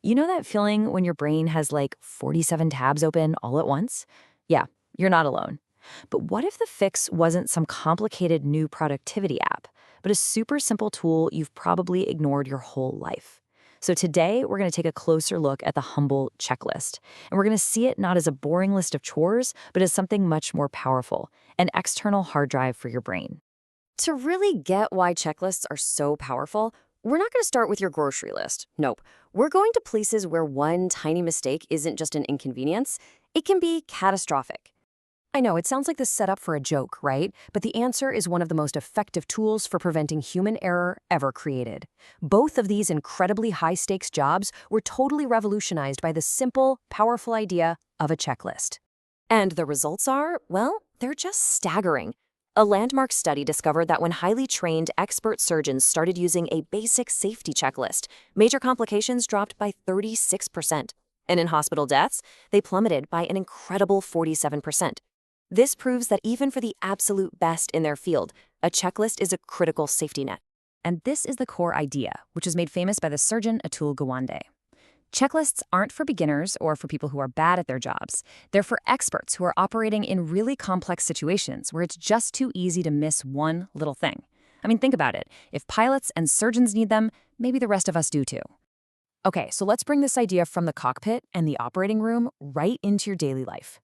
You know that feeling when your brain has like 47 tabs open all at once? Yeah, you're not alone. But what if the fix wasn't some complicated new productivity app, but a super simple tool you've probably ignored your whole life? So today, we're going to take a closer look at the humble checklist. And we're going to see it not as a boring list of chores, but as something much more powerful, an external hard drive for your brain. To really get why checklists are so powerful, we're not going to start with your grocery list. Nope. We're going to places where one tiny mistake isn't just an inconvenience, it can be catastrophic. I know, it sounds like this set up for a joke, right? But the answer is one of the most effective tools for preventing human error ever created. Both of these incredibly high-stakes jobs were totally revolutionized by the simple, powerful idea of a checklist. And the results are, well, they're just staggering. A landmark study discovered that when highly trained expert surgeons started using a basic safety checklist, major complications dropped by 36%. And in hospital deaths, they plummeted by an incredible 47%. This proves that even for the absolute best in their field, a checklist is a critical safety net. And this is the core idea, which was made famous by the surgeon Atul Gawande. Checklists aren't for beginners or for people who are bad at their jobs. They're for experts who are operating in really complex situations where it's just too easy to miss one little thing. I mean, think about it. If pilots and surgeons need them, maybe the rest of us do too. Okay, so let's bring this idea from the cockpit and the operating room right into your daily life.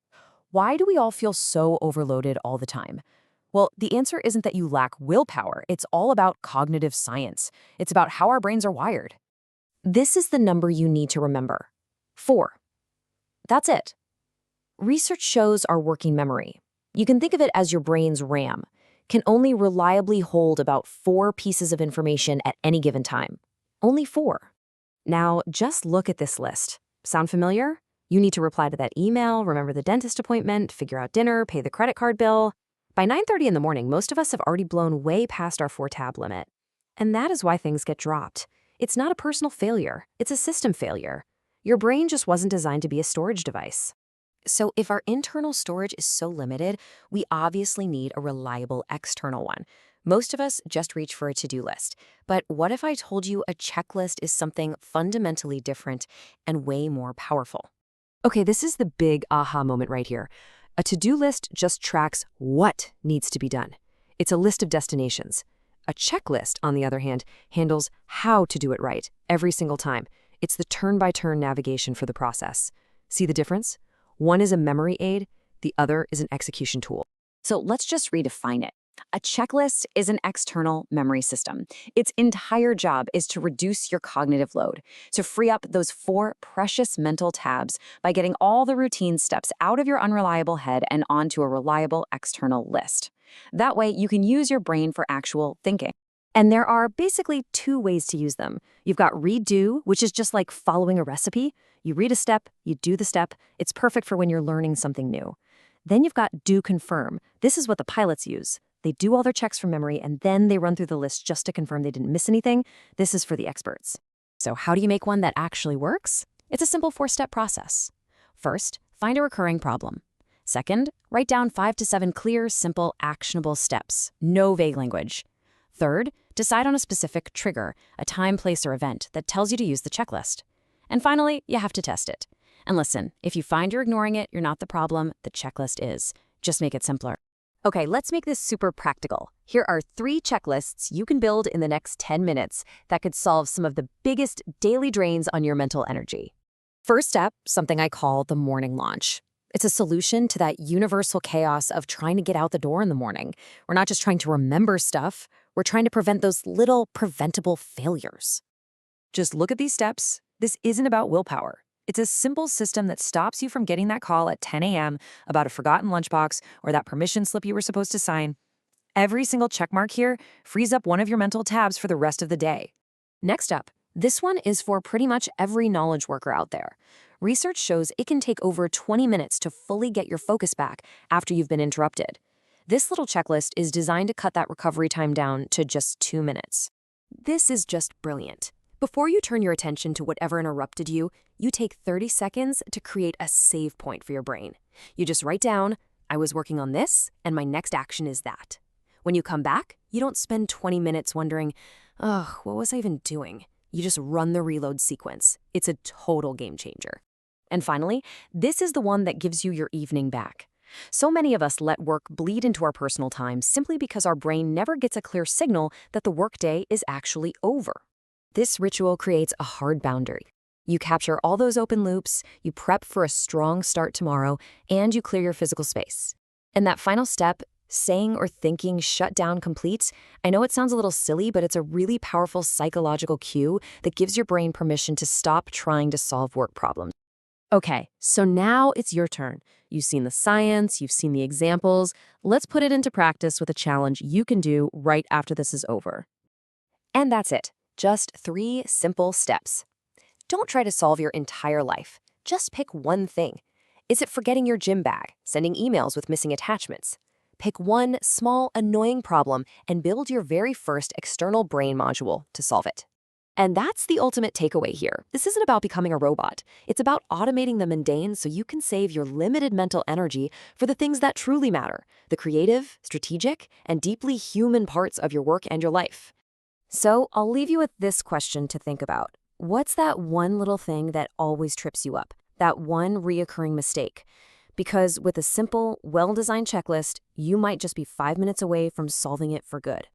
Why do we all feel so overloaded all the time? Well, the answer isn't that you lack willpower. It's all about cognitive science. It's about how our brains are wired. This is the number you need to remember. 4. That's it. Research shows our working memory. You can think of it as your brain's RAM, can only reliably hold about 4 pieces of information at any given time. Only 4. Now, just look at this list. Sound familiar? You need to reply to that email, remember the dentist appointment, figure out dinner, pay the credit card bill. By 9:30 in the morning, most of us have already blown way past our 4-tab limit. And that is why things get dropped. It's not a personal failure, it's a system failure. Your brain just wasn't designed to be a storage device. So if our internal storage is so limited, we obviously need a reliable external one. Most of us just reach for a to-do list. But what if I told you a checklist is something fundamentally different and way more powerful? Okay, this is the big aha moment right here. A to-do list just tracks what needs to be done. It's a list of destinations. A checklist, on the other hand, handles how to do it right every single time. It's the turn-by-turn navigation for the process. See the difference? One is a memory aid, the other is an execution tool. So let's just redefine it. A checklist is an external memory system. Its entire job is to reduce your cognitive load, to free up those 4 precious mental tabs by getting all the routine steps out of your unreliable head and onto a reliable external list. That way, you can use your brain for actual thinking. And there are basically 2 ways to use them. You've got redo, which is just like following a recipe. You read a step, you do the step. It's perfect for when you're learning something new. Then you've got do confirm. This is what the pilots use. They do all their checks from memory, and then they run through the list just to confirm they didn't miss anything. This is for the experts. So how do you make one that actually works? It's a simple 4-step process. First, find a recurring problem. Second, write down 5 to 7 clear, simple, actionable steps. No vague language. Third, decide on a specific trigger, a time, place, or event that tells you to use the checklist. And finally, you have to test it. And listen, if you find you're ignoring it, you're not the problem, the checklist is. Just make it simpler. Okay, let's make this super practical. Here are 3 checklists you can build in the next 10 minutes that could solve some of the biggest daily drains on your mental energy. First step, something I call the morning launch. It's a solution to that universal chaos of trying to get out the door in the morning. We're not just trying to remember stuff, we're trying to prevent those little preventable failures. Just look at these steps. This isn't about willpower. It's a simple system that stops you from getting that call at 10 a.m. about a forgotten lunchbox or that permission slip you were supposed to sign. Every single checkmark here frees up one of your mental tabs for the rest of the day. Next up, this one is for pretty much every knowledge worker out there. Research shows it can take over 20 minutes to fully get your focus back after you've been interrupted. This little checklist is designed to cut that recovery time down to just 2 minutes. This is just brilliant. Before you turn your attention to whatever interrupted you, you take 30 seconds to create a save point for your brain. You just write down, I was working on this, and my next action is that. When you come back, you don't spend 20 minutes wondering, what was I even doing? You just run the reload sequence. It's a total game changer. And finally, this is the one that gives you your evening back. So many of us let work bleed into our personal time simply because our brain never gets a clear signal that the workday is actually over. This ritual creates a hard boundary. You capture all those open loops, you prep for a strong start tomorrow, and you clear your physical space. And that final step, saying or thinking shut down complete, I know it sounds a little silly, but it's a really powerful psychological cue that gives your brain permission to stop trying to solve work problems. Okay, so now it's your turn. You've seen the science, you've seen the examples. Let's put it into practice with a challenge you can do right after this is over. And that's it. Just 3 simple steps. Don't try to solve your entire life. Just pick one thing. Is it forgetting your gym bag, sending emails with missing attachments? Pick one small, annoying problem and build your very first external brain module to solve it. And that's the ultimate takeaway here. This isn't about becoming a robot. It's about automating the mundane so you can save your limited mental energy for the things that truly matter, the creative, strategic, and deeply human parts of your work and your life. So I'll leave you with this question to think about. What's that one little thing that always trips you up? That one reoccurring mistake? Because with a simple, well-designed checklist, you might just be 5 minutes away from solving it for good.